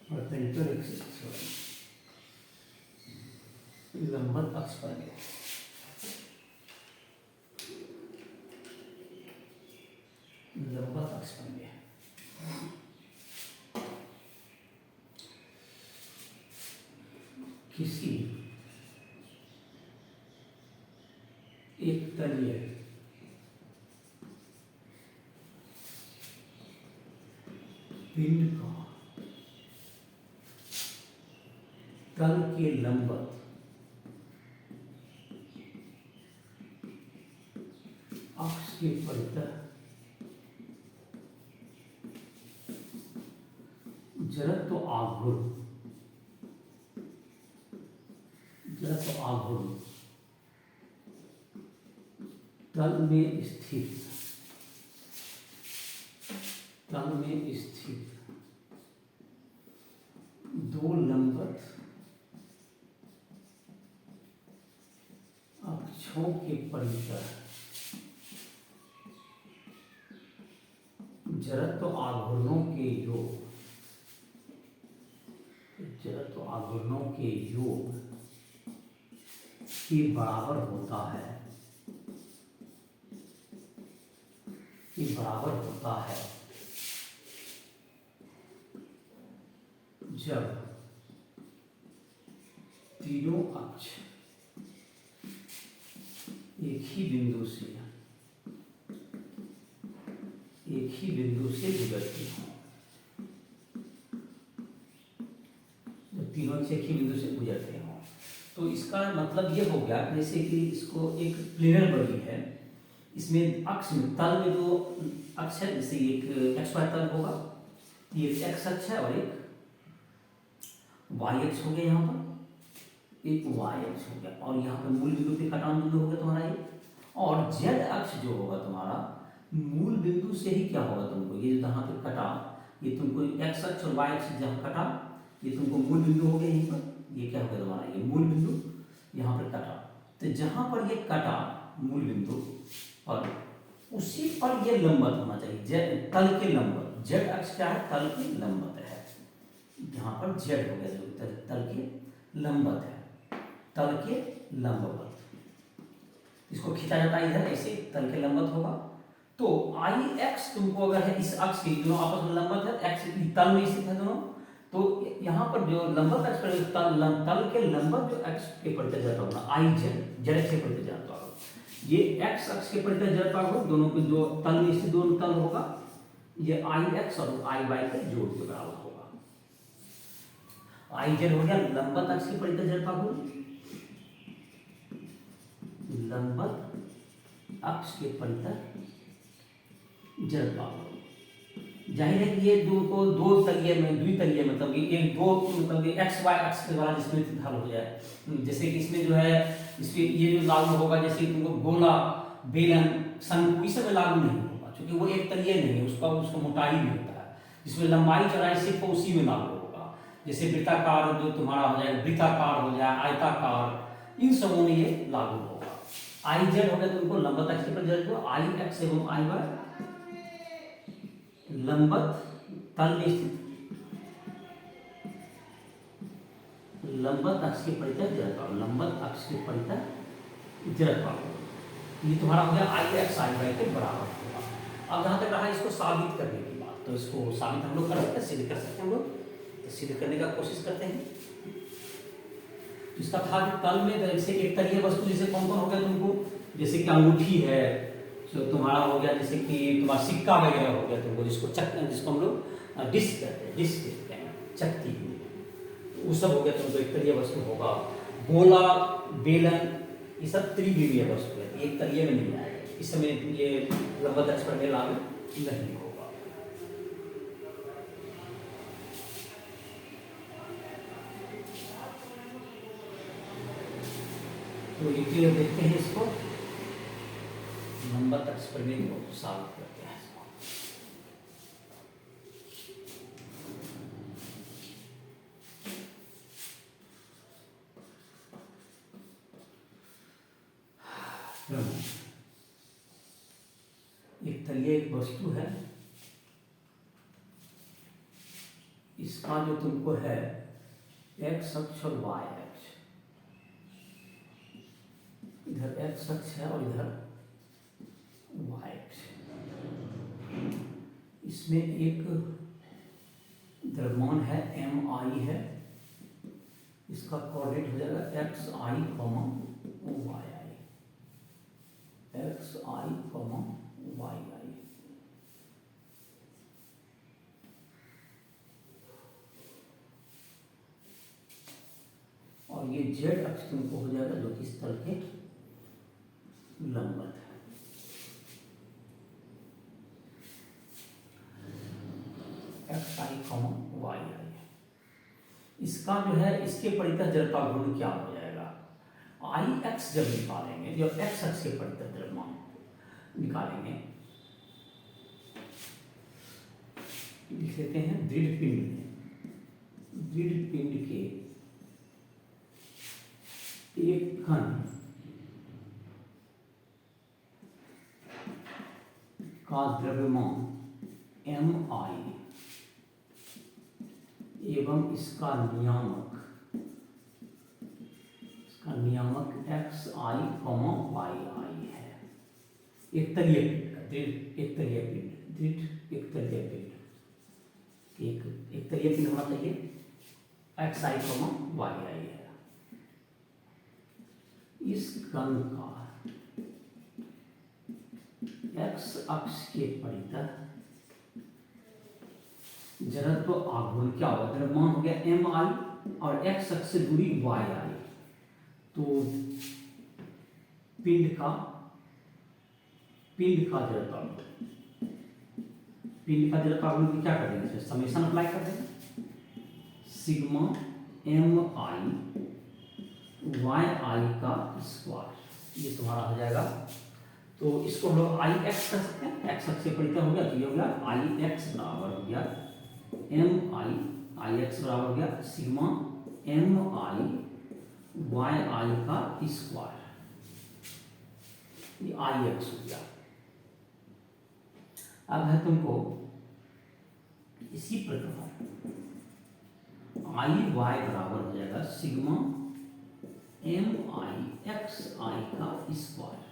Speaker 1: परपेंडिकुलर एक्सिस लंबवत अक्ष प्रमेय। लंबवत अक्ष प्रमेय किसी एक तलीय पिंड का तल के लंबवत अक्ष के परितः जड़त्व आघूर्ण तल में स्थित दो लंबवत अक्षों के परितः जड़त्व आघूर्णों के योग के बराबर होता है जब तीनों अक्ष एक ही बिंदु से गुजरते हों। जब तीनों अक्ष एक ही बिंदु से गुजरते हों, तो इसका मतलब ये हो गया, जैसे कि इसको एक प्लेनर बॉडी है, इसमें अक्ष में तल में दो अक्ष है, जैसे एक XY तल होगा, ये x अक्ष है और एक y अक्ष हो गया, यहाँ पर एक y अक्ष हो गया, और यहाँ पर मूल बिंदु पे कटान बिंदु हो गया तुम्हारा ये, और z अक्ष जो होगा तुम्हारा मूल बिंदु से ही क्या होगा तुमको, ये जहाँ पे कटा, ये तुमको x अक्ष और y अक्ष जहाँ कटा, ये तुमको मूल बिंदु हो गया यहीं पर, ये क्या हो गया तुम्हारा, ये मूल बिंदु यहाँ पर कटा। तो जहाँ पर ये कटा मूल बिंदु और उसी पर ये लंबवत होना चाहिए, तल के लंबवत। z अक्ष क्या है, तल के लंबवत है, यहाँ पर z हो गया जो तल के लंबवत है, तल के लंबवत, इसको खींचा जाता है इधर, ऐसे तल के लंबवत होगा। तो आई एक्स तुमको अगर है, इस अक्ष के दोनों आपस में लंबवत है, एक्स तल में स्थित है दोनों, तो यहाँ पर जो लंबवत अक्ष पर तल के लंबवत जो अक्ष के परितः जड़ता होगा आई जेड अक्ष के परितः जड़ता होगा, ये एक्स अक्ष के परितः जड़ता होगा, दोनों के जो तल में स्थित दोनों तल होगा, ये आई एक्स और आई वाई के जोड़ के बराबर होगा। आई जेड हो गया लंबवत अक्ष के परितः जड़ता होगा, लंबवत अक्ष के परितः जड़ता होगा। जाहिर है कि ये दो तलीय में द्वितलीय मतलब कि एक दो मतलब एक्स वाई अक्ष के द्वारा जिसमें हल हो जाए, जैसे कि इसमें जो है इसमें ये जो लागू होगा, जैसे तुमको गोला बेलन शंकु इस सब लागू नहीं होगा, क्योंकि वो एक तलीय नहीं है, उसका मोटाई भी होता है, इसमें लंबाई चौड़ाई सिर्फ उसी में लागू होगा। जैसे वृत्ताकार जो तुम्हारा हो जाएगा, वृत्ताकार हो जाए, आयताकार, इन सबों में ये लागू होगा। आई जेड हो गया तुमको लंबवत अक्ष पर जड़, आई एक्स एवं आई वाई लंबवत तल में स्थित लंबवत अक्ष के परितः जड़त्वांक, लंबवत अक्ष के परितः जड़त्वांक। ये तुम्हारा हो गया आई एक्स आई वाई के बराबर होगा। अब जहाँ तक रहा इसको साबित करने की बात, तो इसको साबित हम लोग कर सकते हैं, सिद्ध कर सकते हैं हम लोग, तो सिद्ध करने का कोशिश करते हैं। इसका था कि तल में जैसे एक तलीय वस्तु जैसे कौन कौन हो गया तुमको, जैसे कि अंगूठी है, जो तुम्हारा हो गया, जैसे कि तुम्हारा सिक्का वगैरह हो गया तुमको, जिसको हम लोग डिस्क कहते हैं, डिस्क कहते हैं, चक्की, वो सब हो गया तुमको एक तलीय वस्तु होगा। गोला, बेलन, ये सब त्रिविमीय वस्तु है, एक तलीय में नहीं आएगा, इस समय ये लंबवत अक्ष पर लागू नहीं होगा। तो ये क्लियर देखते हैं इसको, लंबवत अक्ष पर में साबित करते हैं इसको। एक तलीय एक वस्तु है, इसका जो तुमको है एक्स अक्ष और वाई अक्ष, इधर एक्स अक्ष है और इधर वाई अक्ष। इसमें एक द्रव्यमान है एम आई है, इसका कोऑर्डिनेट हो जाएगा एक्स आई कॉमा वाई आई, एक्स आई कॉमा वाई आई। और ये जेड अक्ष तुमको हो जाएगा जो कि इस तल के लंबवत है। एक्स आई कॉमा वाई आई, इसका जो है इसके परितः जड़ता गुण क्या हो जाएगा, आई एक्स जब निकालेंगे, जो एक्स अक्ष के परितः द्रव्यमान निकालेंगे, लिख लेते हैं दृढ़ पिंड, दृढ़ पिंड के एक कण का द्रव्यमान एम आई एवं इसका नियामक एक्स आई कॉमा वाई आई है। एक तलीय पिंड का दृढ़, एक तलीय पिंड, दृढ़ एक तलीय पिंड, एक तलीय पिंड होना चाहिए, एक्स आई कॉमा वाई आई है। इस कण का एक्स अक्ष के परितः जड़त्व आघूर्ण क्या होगा, द्रव्यमान हो गया एम आई और एक्स अक्ष से दूरी वाई आई, तो पिंड का जड़त्व आघूर्ण क्या कर देंगे, समेशन अप्लाई कर देंगे, सिग्मा एम आई वाई आई का स्क्वायर, ये तुम्हारा हो जाएगा। तो इसको हम लोग आई एक्स कर सकते हैं, एक्स अक्ष से परितः हो गया, तो ये हो गया आई एक्स बराबर हो गया एम आई एक्स बराबर हो गया सिग्मा एम आई वाई आई का स्क्वायर, ये आई एक्स हो गया। अब है तुमको इसी प्रकार आई वाई बराबर हो जाएगा सिग्मा एम आई एक्स आई का स्क्वायर।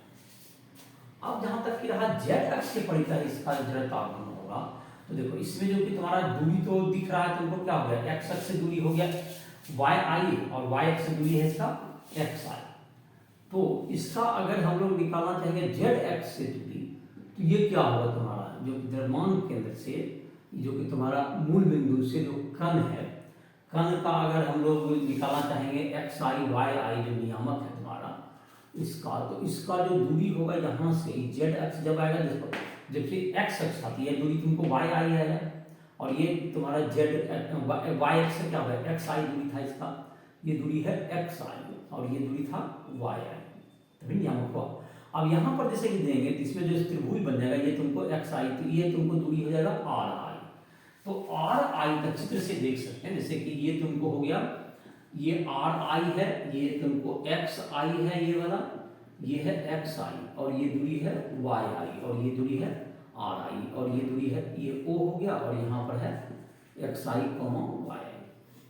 Speaker 1: अब जहां तक कि रहा जेड अक्ष के परितः इसका जड़त्व आघूर्ण होगा, तो देखो इसमें जो कि तुम्हारा दूरी तो दिख रहा है तुमको, क्या हो गया, एक्स अक्ष से दूरी हो गया वाई आई और वाई अक्ष से दूरी है इसका एक्स आई। तो इसका अगर हम लोग निकालना चाहेंगे जेड एक्स से दूरी, तो ये क्या होगा तुम्हारा, जो द्रव्यमान केंद्र से, जो कि तुम्हारा मूल बिंदु से जो कण है, कण का अगर हम लोग निकालना चाहेंगे एक्स आई वाई आई जो नियामक है तुम्हारा इसका, तो इसका जो दूरी होगा यहाँ से जेड अक्ष जब आएगा, देखो जबकि एक्स अक्ष आती है दूरी तुमको वाई आई है, और ये तुम्हारा जेड वाई अक्ष से क्या होगा, एक्स आई दूरी था इसका, ये दूरी है एक्स आई और ये दूरी था वाई आई, तभी नियामक हुआ। अब यहाँ पर जैसे कि देंगे तो इसमें जो त्रिभुज बन जाएगा, ये तुमको एक्स आई, तो ये तुमको दूरी हो जाएगा आर आई। तो आर आई का चित्र से देख सकते हैं, जैसे कि ये तुमको हो गया, ये आर आई है, ये तुमको एक्स आई है, ये वाला ये है एक्स आई और ये दूरी है वाई आई और ये दूरी है आर आई, और ये दूरी है ये ओ हो गया, और यहाँ पर है एक्स आई वाई।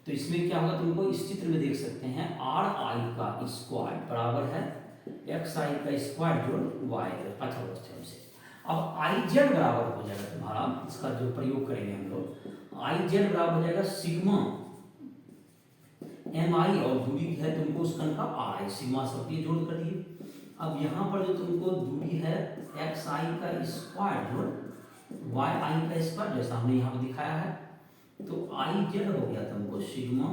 Speaker 1: तो इसमें क्या होगा, तुमको इस चित्र में देख सकते हैं आर आई का स्क्वायर बराबर है एक्स आई का स्क्वायर जोड़ वाई अर्थात से। अब आई जेड बराबर हो जाएगा तुम्हारा, इसका जो प्रयोग करेंगे हम लोग, आई जेड बराबर हो जाएगा सिग्मा एम आई, और दूरी है तुमको उस कण का आर आई, सिग्मा सबके जोड़ कर दिए। अब यहाँ पर जो तुमको दूरी है एक्स आई का स्क्वायर जोड़ वाई आई का स्क्वायर, जैसा हमने यहाँ पर दिखाया है, तो आई जेड हो गया तुमको सिग्मा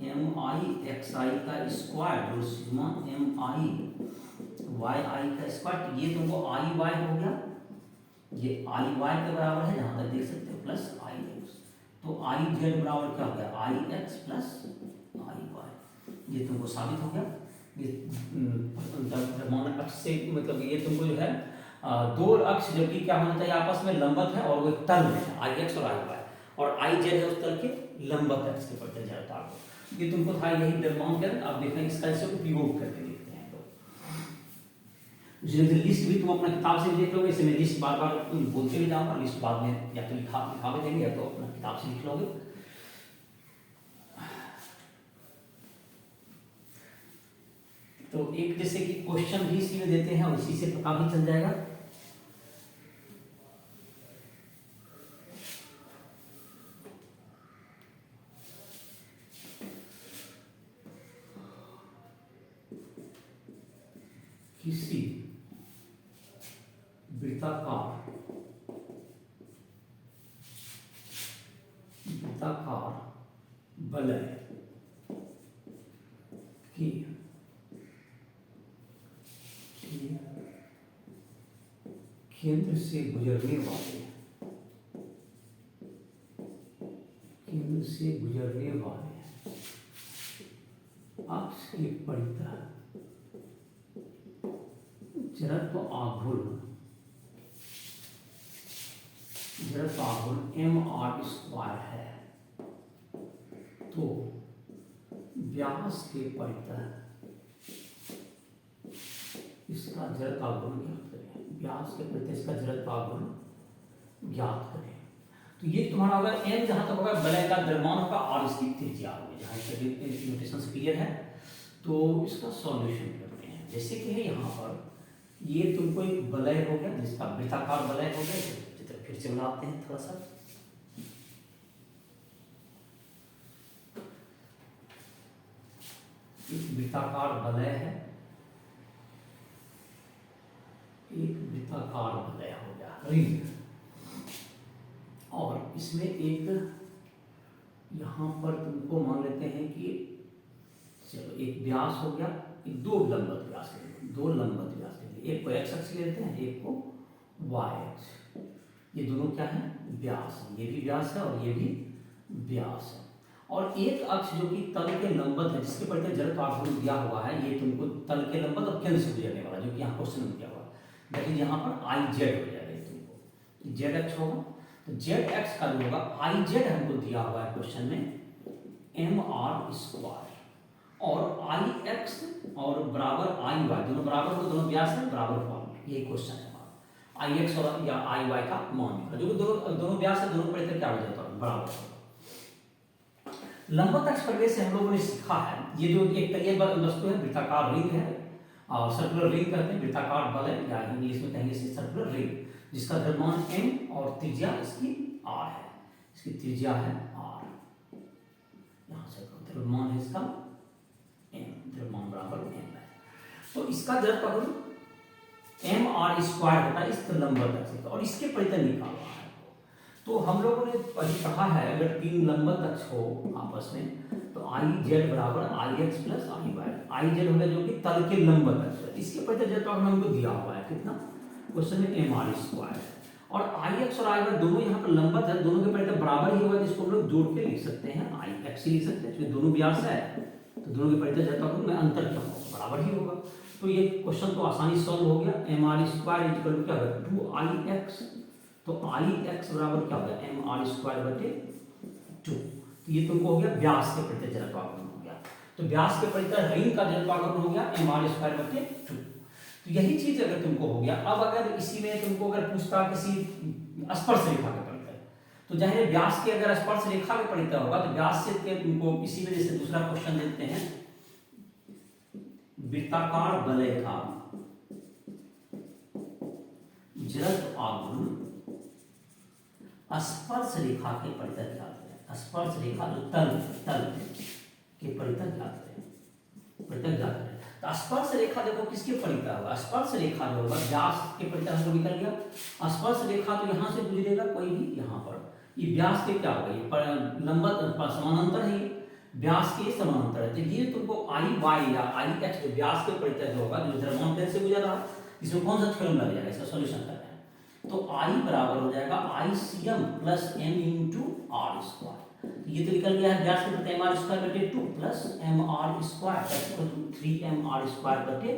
Speaker 1: एम आई एक्स आई का स्क्वायर जोड़ सिग्मा एम आई वाई आई का स्क्वायर। ये तुमको आई वाई हो गया, ये आई वाई के बराबर है जहाँ तक देख सकते हो, प्लस आई एक्स। तो आई जेड बराबर क्या हो गया, आई एक्स प्लस आई वाई। ये तुमको साबित हो गया। ये द्रव्यमान अक्ष से मतलब ये तुमको जो है दो अक्ष जो कि क्या होना चाहिए आपस में लंबवत है, और वो एक तल में है आई एक्स और आई वाई, और आई जेड है उस तल के लंबवत अक्ष के प्रति जड़ता को। ये तुमको था यही द्रव्यमान के। अब देखना इसका इसे उपयोग करके देखते हैं। तो लिस्ट भी तुम अपना किताब से देख लोगे, इसे मैं लिस्ट बार बार बोलते भी जाऊंगा, लिस्ट बाद में या तो लिखा भी देंगे या तो अपना किताब से लिख लोगे। तो एक जैसे कि क्वेश्चन भी इसी में देते हैं और इसी से पता भी चल जाएगा। किसी वृत्ताकार वलय की केंद्र से गुजरने वाले अक्ष के परितः जड़त्व आघूर्ण एम आर स्क्वायर है, तो व्यास के परितः इसका जड़त्व आघूर्ण ज्ञात करें। व्यास के परितः इसका जड़त्व आघूर्ण ज्ञात करें। तो ये तुम्हारा होगा एम जहां तक होगा वलय का द्रव्यमान होगा, और इसकी त्रिज्या होगी। जहां इसका नोटेशन क्लियर है तो इसका सॉल्यूशन करते हैं। जैसे कि है यहाँ पर ये तुमको एक वलय हो गया जिसका वृत्ताकार वलय हो गया। चित्र फिर से बनाते हैं थोड़ा सा। एक वृत्ताकार वलय है, एक वृत्ताकार वलय हो गया रिंग, और इसमें एक यहां पर तुमको मान लेते हैं कि चलो एक व्यास हो गया, एक दो लंबवत व्यास के लिए, एक को एक्स अक्ष लेते हैं, एक को वाई अक्ष। ये दोनों क्या है, व्यास है। ये भी व्यास है और ये भी व्यास है। और एक अक्ष जो कि तल के लंबवत है, जिसके परितः जड़त्व आघूर्ण दिया हुआ है, ये तुमको तल के लंबवत और केंद्र से गुजरने वाला, जो कि यहाँ क्वेश्चन में दिया हुआ है। लेकिन यहाँ पर आई जेड हो जाएगा, तुमको जेड एक्स होगा। तो जेड एक्स का जो होगा आई जेड हमको दिया हुआ है क्वेश्चन में एम आर स्क्वायर, और आई एक्स और बराबर आई वाई, दोनों बराबर हो, दोनों व्यास है बराबर फॉर्म। यही क्वेश्चन है हमारा। आई एक्स और या आई वाई का मान, जो दोनों व्यास है, दोनों परितः क्या हो जाता है, बराबर होगा। लंबवत अक्ष परिवेश से हम लोगों ने सीखा है, ये जो एक तलीय वस्तु है, वृत्ताकार रिंग है, और सर्कुलर रिंग कहते हैं, वृत्ताकार वलय या इंग्लिश में कहेंगे इसे सर्कुलर रिंग, जिसका द्रव्यमान m और त्रिज्या इसकी r है। इसकी त्रिज्या है r, यहाँ से द्रव्यमान है इसका m, द्रव्यमान बराबर m है। तो इसका जड़त्व आघूर्ण एम आर स्क्वायर होता है इस लंबवत अक्ष का, और इसके परितः निकालना है। तो हम लोगों ने अभी कहा है अगर तीन लंबवत अक्ष हो आपस में, तो आई जेड बराबर I X plus I Y. I Z होगा जो कि तल के लंबवत अक्ष है, इसके परितः जड़त्व आघूर्ण हमको दिया हुआ है कितना, क्वेश्चन में एम आर स्क्वायर है। और आई एक्स और आई वाई दोनों यहाँ पर लंबवत है, दोनों के परितः बराबर ही होगा, जिसको हम लोग जोड़ के लिख सकते हैं, आई एक्स ही लिख सकते हैं, इसमें दोनों व्यास है, तो दोनों के परितः जड़त्व आघूर्ण में अंतर क्या होगा, बराबर ही होगा। तो ये क्वेश्चन तो आसानी सॉल्व हो गया। M R square equal to क्या होगा, 2 आई एक्स, तो आई एक्स बराबर क्या होगा, एम आर स्क्वायर बटे 2। तो ये तुमको हो गया व्यास के परितः जड़त्व आघूर्ण हो गया। तो व्यास के परितः रिंग का जड़त्व आघूर्ण हो गया एम आर स्क्वायर बटे 2। तो यही चीज अगर तुमको हो गया, अब अगर इसी में तुमको अगर पूछता किसी स्पर्श रेखा के परितः, तो जाहिर व्यास के अगर स्पर्श रेखा के परितः होगा तो व्यास से तुमको इसी वजह से दूसरा क्वेश्चन देते हैं, वृत्ताकार वलय का जड़त्व आघूर्ण स्पर्श रेखा के परितः ज्ञात है। स्पर्श रेखा जो तल के परितः ज्ञात है, परितः ज्ञात है। तो स्पर्श रेखा देखो किसके परितः होगा, स्पर्श रेखा जो होगा व्यास के परितः हमको निकल गया। स्पर्श रेखा तो यहाँ से गुजरेगा कोई भी यहाँ पर, ये व्यास के क्या होगा, ये लंबवत समानांतर है, ये व्यास के समानांतर है। तो ये तुमको आई वाई या आई एक्स जो व्यास के परितः जो होगा, जो द्रव्यमान प्लेन से गुजर रहा है, इसमें कौन सा थ्योरम लग जाएगा, इसका सॉल्यूशन करना है। तो आई बराबर हो जाएगा ICM plus m into R square. ये तो निकल गया है व्यास के प्रति mr स्क्वायर बटे 2 plus mr square 3mr square बटे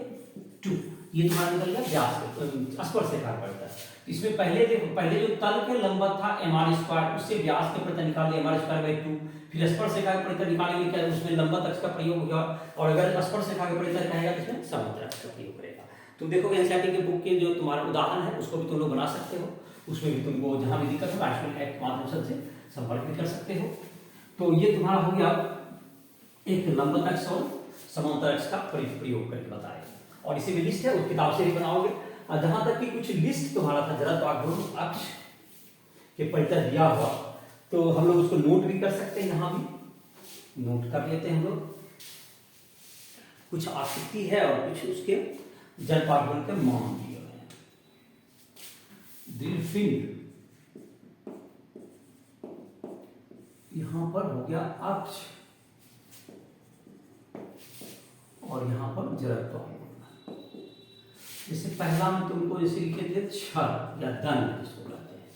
Speaker 1: 2। ये तुम्हारा निकल गया व्यास के स्पर्श रेखा का परितः। इसमें पहले देखो, पहले जो तल के लंबवत था mr स्क्वायर, उससे व्यास के परितः निकाल दिया mr स्क्वायर बाई 2, फिर स्पर्श रेखा के परितः निकालेंगे क्या, उसमें लंबवत अक्ष का प्रयोग होगा, और अगर स्पर्श रेखा के परितः कहेगा तो इसमें समांतर अक्ष का प्रयोग करेगा। तुम देखोगे एनसीईआरटी के बुक के जो तुम्हारा उदाहरण है उसको भी तुम लोग बना सकते हो, उसमें भी तुमको जहां भी दिक्कत हो राष्ट्रीय एक्ट माध्यम से संपर्क भी कर सकते हो। तो ये तुम्हारा हो गया एक लंबवत अक्ष और समांतर अक्ष का प्रयोग करके बताया, और इसी में लिस्ट है उस किताब से भी बनाओगे। और जहां तक कि कुछ लिस्ट तुम्हारा था जड़त्व आघूर्ण अक्ष के परितः दिया हुआ, तो हम लोग उसको नोट भी कर सकते हैं, यहाँ भी नोट कर लेते हैं हम लोग। कुछ आकृति है और कुछ उसके जड़त्व आघूर्ण के मान दिए हुए हैं। द्विपिंड यहां पर हो गया अक्ष और यहां पर जड़त्व आघूर्ण। जैसे पहला में तुमको जैसे लिखे थे छड़ या दंड जिसको कहते हैं,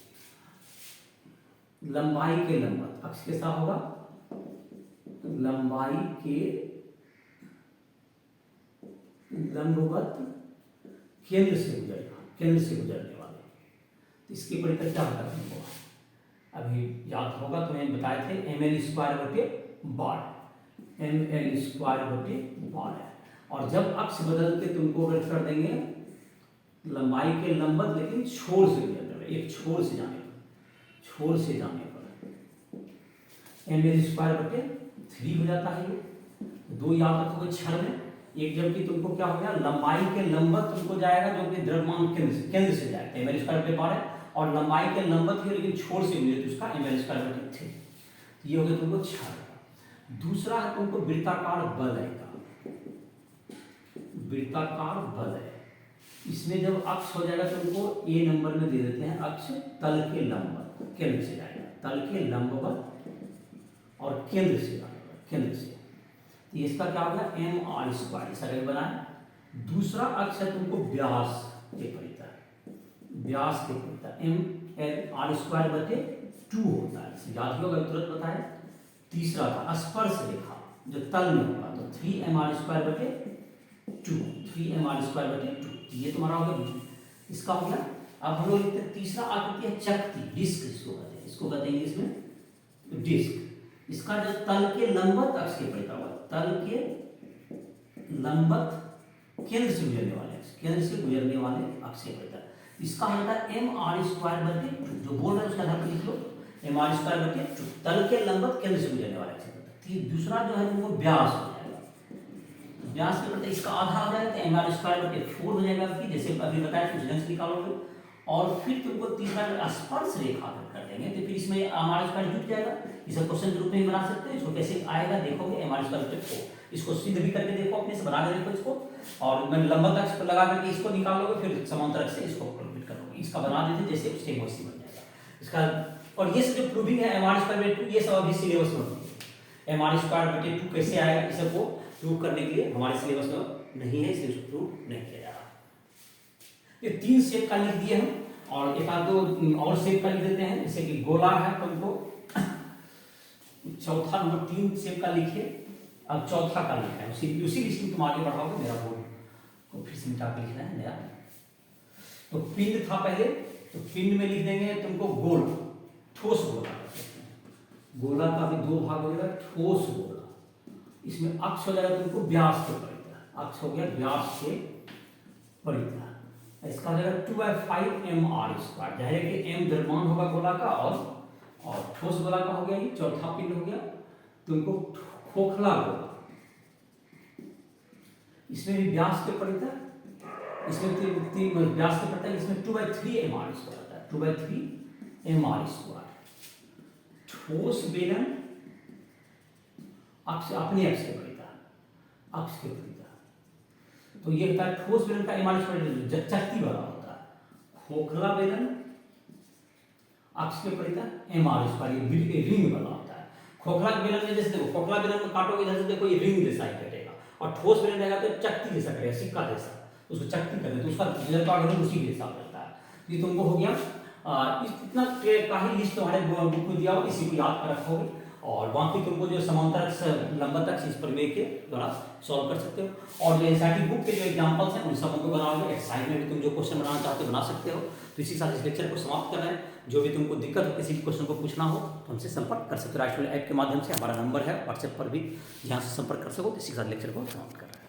Speaker 1: लंबाई के लंबवत अक्ष के साथ होगा, लंबाई के लंबवत केंद्र से गुजरने वाले, तो इसके परितः क्या होता है तुमको अभी याद होगा, तुम्हें बताए थे ml स्क्वायर बटे 12, ml स्क्वायर बटे 12। और जब अक्ष बदल के तुमको अगर कर देंगे लंबाई के लंबवत लेकिन छोर से गुजरने वाले, एक छोर से जाने पर ml स्क्वायर बटे 3 हो जाता है। ये दो याद रखोगे छड़ में, एक जबकि तुमको क्या हो गया लंबाई के लंबवत तुमको जाएगा जो कि द्रव्यमान केंद्र से जाएगा ml स्क्वायर बटे 12, और लंबाई के लंबवत ही लेकिन छोर से मिले तो उसका ml स्क्वायर बटे 3। ये हो गया तुमको छड़। दूसरा है तुमको वृत्ताकार वलय का, वृत्ताकार वलय। इसमें जब अक्ष हो जाएगा तुमको A नंबर में दे देते हैं, अक्ष तल के लंबवत केंद्र से जाएगा, तल के लंबवत और केंद्र से तो इसका क्या होगा mr स्क्वायर, ऐसा कहीं बनाए। दूसरा अक्ष है तुमको व्यास के परितः, व्यास के परितः ml स्क्वायर बटे 2 होता है, इसे याद होगा तुरंत बताए। तीसरा था स्पर्श रेखा जो तल में होगा, तो 3mr स्क्वायर बटे 2, 3mr स्क्वायर बटे 2। ये तुम्हारा हो गया, इसका हो गया। अब हम लोग लिखते हैं तीसरा आकृति है चकती, डिस्क जिसको कहते हैं, इसको कहते हैं इंग्लिश में डिस्क। इसका जो तल के लंबवत अक्ष के परितः हुआ, तल के लंबवत केंद्र से गुजरने वाले अक्ष के परितः, इसका होता है mr स्क्वायर बटे 2। जो बोल रहे हैं उसका ध्यान लिख लो, mr स्क्वायर बटे 2 तल के लंबवत केंद्र से गुजरने वाले अक्ष के परितः। दूसरा जो है वो व्यास हो जाएगा, व्यास के परितः इसका आधा हो जाएगा तो mr स्क्वायर बटे 4 हो जाएगा, जैसे अभी बताया कुछ ढंग से निकालोगे। और फिर तुमको तीसरा स्पर्श रेखा कर देंगे तो फिर इसमें mr स्क्वायर जुट जाएगा, इसे क्वेश्चन के रूप में ही बना सकते हैं। इसको कैसे आएगा देखोगे, mr स्क्वायर बटे 4, इसको सिद्ध भी करके देखो, अपने से बना के देखो इसको, और मैं लंबवत अक्ष पर लगा करके इसको निकालोगे, फिर समांतर अक्ष से इसको कैलकुलेट करोगे, इसका बना देते जैसे सेम वैसे बन जाएगा इसका। और ये जो प्रूविंग है mr स्क्वायर बटे 2, ये सब अभी सिलेबस में होती है। mr स्क्वायर बटे 2 कैसे आएगा, इस सबको प्रूव करने के लिए हमारे सिलेबस में नहीं है, इसलिए इसको प्रूव नहीं किया जा रहा। ये 3 शेप का लिख दिए हम, और एक आध दो और शेप का लिख देते हैं, जैसे कि गोला है तुमको चौथा नंबर 3 शेप का लिखिए। अब चौथा का लिखा है, उसी लिस्ट में तुम आगे बढ़ाओगे, मेरा बोर्ड को फिर से मिटा के लिखना है नया। तो पिंड था पहले, तो पिंड में लिख देंगे तुमको गोल, ठोस गोला, गोला का भी 2 भाग हो जाएगा, ठोस गोला। इसमें अक्ष हो जाएगा तुमको व्यास के परितः, अक्ष हो गया व्यास के परिता। इसका हो जाएगा 2/5 mr²। जाहिर है कि m द्रव्यमान होगा गोला का और ठोस गोला का हो गया, ये चौथा पिंड हो गया। तुमको खोखला गोला, इसमें भी व्यास के परिता, इसमें तीन व्यास के पड़ता है, इसमें 2/3 mr² आता है, 2/3 mr²। ठोस बेलन अक्ष, अपने अक्ष के परिता, अक्ष के परिता। तो ये होता है ठोस बेलन का mr² चक्ति वाला होता है। खोखला बेलन अक्ष के परिता mr², ये रिंग वाला होता है। खोखला बेलन में जैसे देखो, खोखला बेलन में काटोगे इधर से देखो ये रिंग जैसा ही कटेगा, और ठोस बेलन रहेगा तो चक्ति जैसा कटेगा, सिक्का जैसा, उसको चक्ति कहते हैं, तो उसका रिजल्ट उसी के हिसाब रहता है। ये तुमको हो गया इतना का ही लिस्ट तुम्हारे बुक में दिया हो, इसी को याद कर रखोगे, और बाकी तुमको जो समांतर लंबा तक इस प्रमेय के द्वारा सॉल्व कर सकते हो। और जो एनसीईआरटी बुक के जो एग्जांपल्स हैं उन सब को बनाओगे, एक्सरसाइज में भी तुम जो क्वेश्चन बनाना चाहते हो बना सकते हो। तो इसी साथ इस लेक्चर को समाप्त कर रहे हैं। जो भी तुमको दिक्कत हो, किसी भी क्वेश्चन को पूछना हो तो हमसे संपर्क कर सकते हो। राइट ऐप के माध्यम से हमारा नंबर है, व्हाट्सएप पर भी जहाँ से संपर्क कर सको। तो इसी के साथ लेक्चर को समाप्त कर रहे हैं।